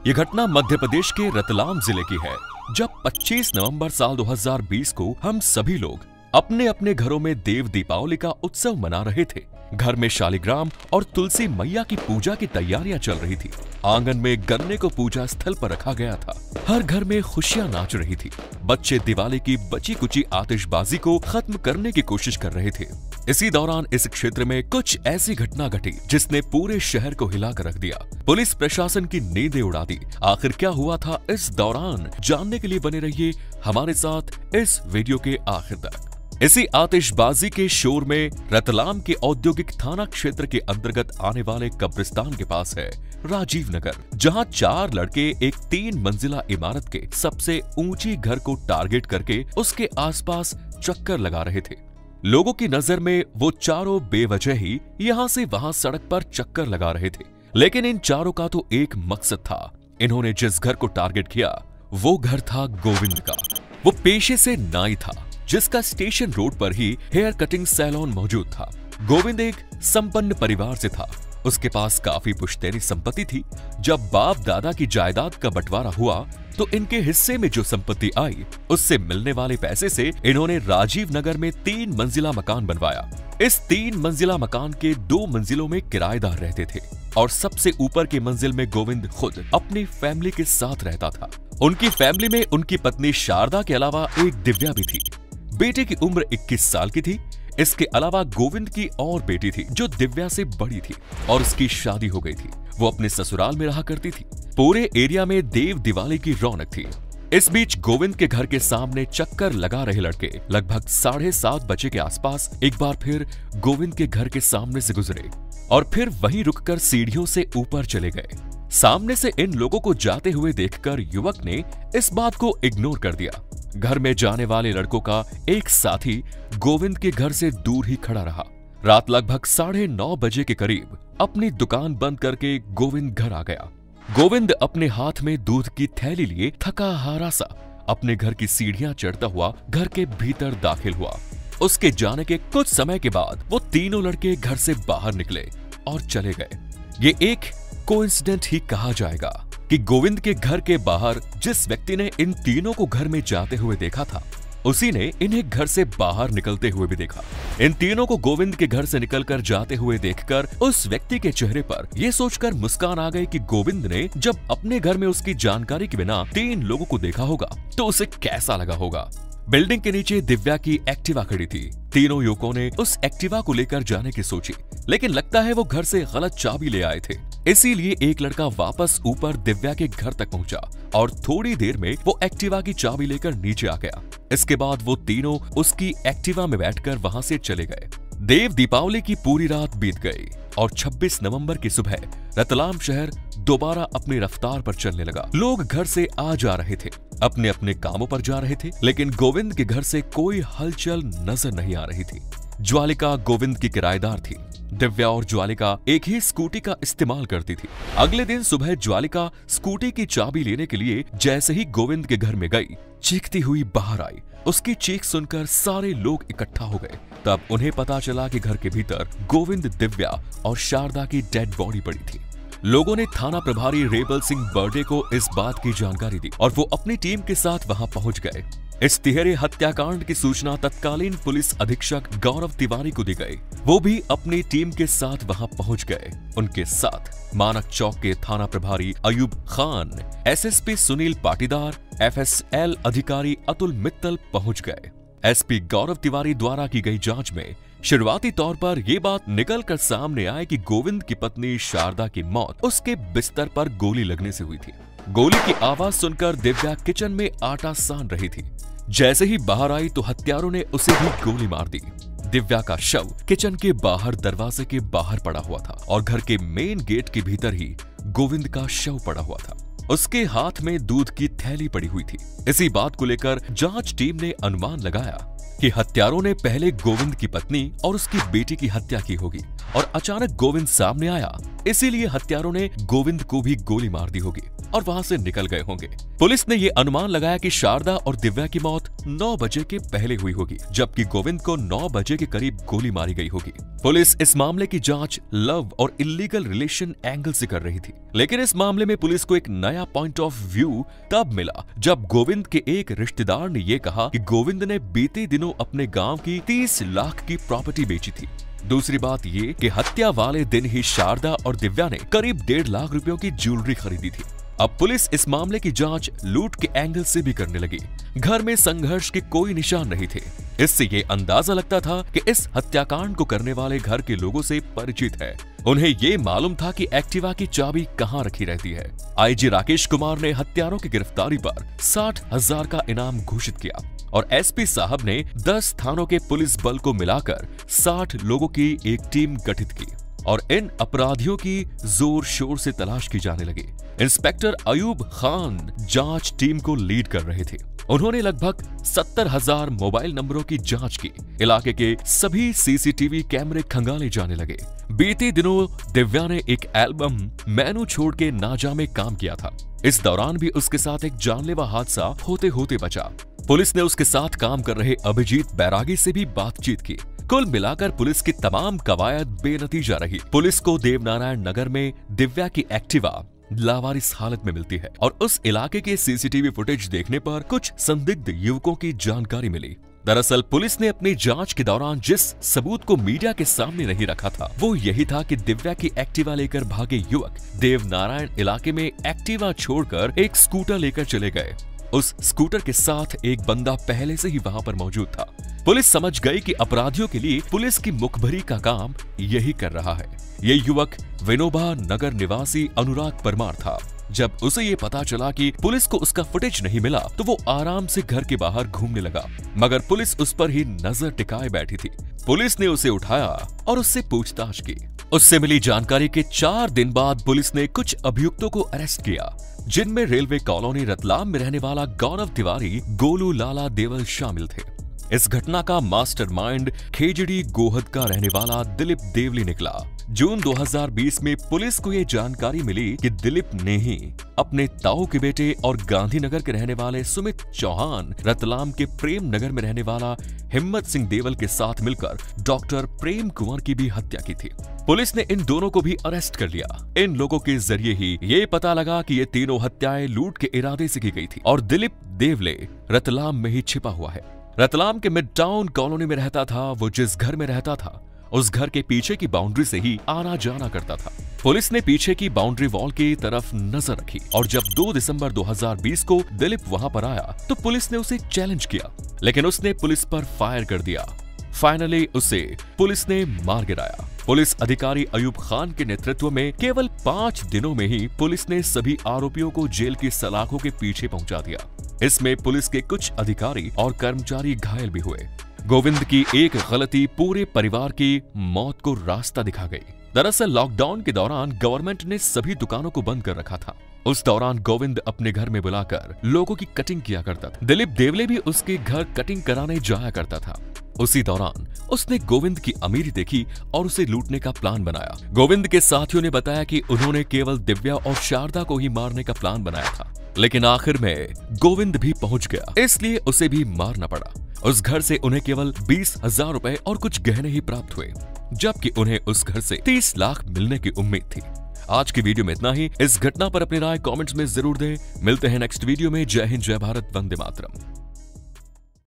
ये घटना मध्य प्रदेश के रतलाम जिले की है, जब 25 नवंबर साल 2020 को हम सभी लोग अपने अपने घरों में देव दीपावली का उत्सव मना रहे थे। घर में शालिग्राम और तुलसी मैया की पूजा की तैयारियां चल रही थी। आंगन में गन्ने को पूजा स्थल पर रखा गया था। हर घर में खुशियां नाच रही थी। बच्चे दिवाली की बची कुची आतिशबाजी को खत्म करने की कोशिश कर रहे थे। इसी दौरान इस क्षेत्र में कुछ ऐसी घटना घटी जिसने पूरे शहर को हिलाकर रख दिया। पुलिस प्रशासन की नींदें उड़ा दी। आखिर क्या हुआ था इस दौरान, जानने के लिए बने रहिए हमारे साथ इस वीडियो के आखिर तक। इसी आतिशबाजी के शोर में रतलाम के औद्योगिक थाना क्षेत्र के अंतर्गत आने वाले कब्रिस्तान के पास है राजीव नगर, जहां 4 लड़के एक 3 मंजिला इमारत के सबसे ऊंची घर को टारगेट करके उसके आसपास चक्कर लगा रहे थे। लोगों की नजर में वो चारों बेवजह ही यहां से वहां सड़क पर चक्कर लगा रहे थे, लेकिन इन चारों का तो एक मकसद था। इन्होंने जिस घर को टारगेट किया वो घर था गोविंद का। वो पेशे से नाई था, जिसका स्टेशन रोड पर ही हेयर कटिंग सैलून मौजूद था। गोविंद एक संपन्न परिवार से था। उसके पास काफी पुश्तैनी संपत्ति थी। जब बाप दादा की जायदाद का बंटवारा हुआ तो इनके हिस्से में जो संपत्ति आई उससे मिलने वाले पैसे से इन्होंने राजीव नगर में 3 मंजिला मकान बनवाया। इस 3 मंजिला मकान के 2 मंजिलों में किराएदार रहते थे और सबसे ऊपर की मंजिल में गोविंद खुद अपनी फैमिली के साथ रहता था। उनकी फैमिली में उनकी पत्नी शारदा के अलावा एक दिव्या भी थी। बेटे की उम्र 21 साल की थी। इसके अलावा गोविंद की और बेटी थी जो दिव्या से बड़ी थी और उसकी शादी हो गई थी। वो अपने ससुराल में रहा करती थी। पूरे एरिया में देव दिवाली की रौनक थी। इस बीच गोविंद के घर के सामने चक्कर लगा रहे लड़के लगभग 7:30 बजे के आसपास एक बार फिर गोविंद के घर के सामने से गुजरे और फिर वहीं रुककर सीढ़ियों से ऊपर चले गए। सामने से इन लोगों को जाते हुए देखकर युवक ने इस बात को इग्नोर कर दिया। घर में जाने वाले लड़कों का एक साथी गोविंद के घर से दूर ही खड़ा रहा। रात लगभग 9:30 बजे के करीब अपनी दुकान बंद करके गोविंद घर आ गया। गोविंद अपने हाथ में दूध की थैली लिए थका हारा सा अपने घर की सीढ़ियां चढ़ता हुआ घर के भीतर दाखिल हुआ। उसके जाने के कुछ समय के बाद वो तीनों लड़के घर से बाहर निकले और चले गए। ये एक कोइंसिडेंट ही कहा जाएगा कि गोविंद के घर के बाहर जिस व्यक्ति ने इन तीनों को घर में जाते हुए देखा था, उसी ने इन्हें घर से बाहर निकलते हुए भी देखा। इन तीनों को गोविंद के घर से निकलकर जाते हुए देखकर उस व्यक्ति के चेहरे पर यह सोचकर मुस्कान आ गई कि गोविंद ने जब अपने घर में उसकी जानकारी के बिना 3 लोगों को देखा होगा तो उसे कैसा लगा होगा। बिल्डिंग के नीचे दिव्या की एक्टिवा खड़ी थी। तीनों युवकों ने उस एक्टिवा को लेकर जाने की सोची, लेकिन लगता है वो घर से गलत चाबी ले आए थे। इसीलिए एक लड़का वापस ऊपर दिव्या के घर तक पहुंचा और थोड़ी देर में वो एक्टिवा की चाबी लेकर नीचे आ गया। इसके बाद वो तीनों उसकी एक्टिवा में बैठकर वहां से चले गए। देव दीपावली की पूरी रात बीत गई और 26 नवंबर की सुबह रतलाम शहर दोबारा अपनी रफ्तार पर चलने लगा। लोग घर से आ जा रहे थे, अपने अपने कामों पर जा रहे थे, लेकिन गोविंद के घर से कोई हलचल नजर नहीं आ रही थी। ज्वालिका गोविंद की किराएदार थी। दिव्या और ज्वालिका एक ही स्कूटी का इस्तेमाल करती थी। अगले दिन सुबह ज्वालिका स्कूटी की चाबी लेने के लिए जैसे ही गोविंद के घर में गई, चीखती हुई बाहर आई। उसकी चीख सुनकर सारे लोग इकट्ठा हो गए। तब उन्हें पता चला कि घर के भीतर गोविंद, दिव्या और शारदा की डेड बॉडी पड़ी थी। लोगों ने थाना प्रभारी रेबल सिंह बर्डे को इस बात की जानकारी दी और वो अपनी टीम के साथ वहां पहुंच गए। इस तिहरे हत्याकांड की सूचना तत्कालीन पुलिस अधीक्षक गौरव तिवारी को दी गई। वो भी अपनी टीम के साथ वहां पहुंच गए। उनके साथ मानक चौक के थाना प्रभारी अयूब खान, एसएसपी सुनील पाटीदार, एफएसएल अधिकारी अतुल मित्तल पहुंच गए। एसपी गौरव तिवारी द्वारा की गई जांच में शुरुआती तौर पर यह बात निकल कर सामने आई कि गोविंद की पत्नी शारदा की मौत उसके बिस्तर पर गोली लगने से हुई थी। गोली की आवाज सुनकर दिव्या किचन में आटा सान रही थी। जैसे ही बाहर आई तो हत्यारों ने उसे भी गोली मार दी। दिव्या का शव किचन के बाहर दरवाजे के बाहर पड़ा हुआ था और घर के मेन गेट के भीतर ही गोविंद का शव पड़ा हुआ था। उसके हाथ में दूध की थैली पड़ी हुई थी। इसी बात को लेकर जांच टीम ने अनुमान लगाया कि हत्यारों ने पहले गोविंद की पत्नी और उसकी बेटी की हत्या की होगी और अचानक गोविंद सामने आया, इसीलिए हत्यारों ने गोविंद को भी गोली मार दी होगी और वहां से निकल गए होंगे। पुलिस ने ये अनुमान लगाया कि शारदा और दिव्या की मौत 9 बजे के पहले हुई होगी, जबकि गोविंद को 9 बजे के करीब गोली मारी गई होगी। पुलिस इस मामले की जांच लव और इलीगल रिलेशन एंगल से कर रही थी, लेकिन इस मामले में पुलिस को एक नया पॉइंट ऑफ व्यू तब मिला जब गोविंद के एक रिश्तेदार ने यह कहा कि गोविंद ने बीते दिनों अपने गांव की 30 लाख की प्रॉपर्टी बेची थी। दूसरी बात ये कि हत्या वाले दिन ही शारदा और दिव्या ने करीब 1.5 लाख रुपयों की ज्वेलरी खरीदी थी। अब पुलिस इस मामले की जांच लूट के एंगल से भी करने लगी। घर में संघर्ष के कोई निशान नहीं थे। इससे ये अंदाजा लगता था कि इस हत्याकांड को करने वाले घर के लोगों से परिचित है। उन्हें ये मालूम था कि एक्टिवा की चाबी कहां रखी रहती है। आईजी राकेश कुमार ने हत्यारों की गिरफ्तारी पर 60,000 का इनाम घोषित किया और एसपी साहब ने 10 थानों के पुलिस बल को मिलाकर 60 लोगों की एक टीम गठित की और इन अपराधियों की जोर शोर से तलाश की जाने लगी। इंस्पेक्टर अयूब खान जांच टीम को लीड कर रहे थे। उन्होंने लगभग 70,000 मोबाइल नंबरों की जांच की। इलाके के सभी सीसीटीवी कैमरे खंगाले जाने लगे। बीते दिनों दिव्या ने एक एल्बम मैनू छोड़ के नाजा में काम किया था। इस दौरान भी उसके साथ एक जानलेवा हादसा होते होते बचा। पुलिस ने उसके साथ काम कर रहे अभिजीत बैरागी से भी बातचीत की। कुल मिलाकर पुलिस की तमाम कवायद बेनतीजा रही। पुलिस को देवनारायण नगर में दिव्या की एक्टिवा लावारिस हालत में मिलती है और उस इलाके के सीसीटीवी फुटेज देखने पर कुछ संदिग्ध युवकों की जानकारी मिली। दरअसल पुलिस ने अपनी जांच के दौरान जिस सबूत को मीडिया के सामने नहीं रखा था वो यही था कि दिव्या की एक्टिवा लेकर भागे युवक देवनारायण इलाके में एक्टिवा छोड़कर एक स्कूटर लेकर चले गए। उस स्कूटर के साथ एक बंदा पहले से ही वहां पर मौजूद था। पुलिस समझ गई कि अपराधियों के लिए पुलिस की मुखबरी का काम यही कर रहा है। ये युवक विनोबा नगर निवासी अनुराग परमार था। जब उसे ये पता चला कि पुलिस को उसका फुटेज नहीं मिला तो वो आराम से घर के बाहर घूमने लगा, मगर पुलिस उस पर ही नजर टिकाए बैठी थी। पुलिस ने उसे उठाया और उससे पूछताछ की। उससे मिली जानकारी के 4 दिन बाद पुलिस ने कुछ अभियुक्तों को अरेस्ट किया, जिनमें रेलवे कॉलोनी रतलाम में रहने वाला गौरव तिवारी, गोलू लाला देवल शामिल थे। इस घटना का मास्टरमाइंड खेजड़ी गोहद का रहने वाला दिलीप देवली निकला। जून 2020 में पुलिस को यह जानकारी मिली कि दिलीप ने ही अपने ताऊ के बेटे और गांधीनगर के रहने वाले सुमित चौहान, रतलाम के प्रेम नगर में रहने वाला हिम्मत सिंह देवल के साथ मिलकर डॉक्टर प्रेम कुंवर की भी हत्या की थी। पुलिस ने इन दोनों को भी अरेस्ट कर लिया। इन लोगों के जरिए ही ये पता लगा कि ये तीनों हत्याएं लूट के इरादे से की गई थी और दिलीप देवले रतलाम में ही छिपा हुआ है। रतलाम के मिड टाउन कॉलोनी में रहता था। वो जिस घर में रहता था उस घर के पीछे की बाउंड्री से ही आना जाना करता था। पुलिस ने पीछे की बाउंड्री वॉल की तरफ नजर रखी और जब 2 दिसंबर 2020 को दिलीप वहां पर आया तो पुलिस ने उसे चैलेंज किया, लेकिन उसने पुलिस पर फायर कर दिया। फाइनली उसे पुलिस ने मार गिराया। पुलिस अधिकारी अयूब खान के नेतृत्व में केवल 5 दिनों में ही पुलिस ने सभी आरोपियों को जेल की सलाखों के पीछे पहुंचा दिया। इसमें पुलिस के कुछ अधिकारी और कर्मचारी घायल भी हुए। गोविंद की एक गलती पूरे परिवार की मौत को रास्ता दिखा गई। दरअसल लॉकडाउन के दौरान गवर्नमेंट ने सभी दुकानों को बंद कर रखा था। उस दौरान गोविंद अपने घर में बुलाकर लोगों की कटिंग किया करता था। दिलीप देवले भी उसके घर कटिंग कराने जाया करता था। उसी दौरान उसने गोविंद की अमीरी देखी और उसे लूटने का प्लान बनाया। गोविंद के साथियों ने बताया कि उन्होंने केवल दिव्या और शारदा को ही मारने का प्लान बनाया था, लेकिन आखिर में गोविंद भी पहुंच गया, इसलिए उसे भी मारना पड़ा। उस घर से उन्हें केवल 20,000 रुपए और कुछ गहने ही प्राप्त हुए, जबकि उन्हें उस घर से 30 लाख मिलने की उम्मीद थी। आज की वीडियो में इतना ही। इस घटना पर अपनी राय कमेंट्स में जरूर दें। मिलते हैं नेक्स्ट वीडियो में। जय हिंद, जय भारत, वंदे मातरम।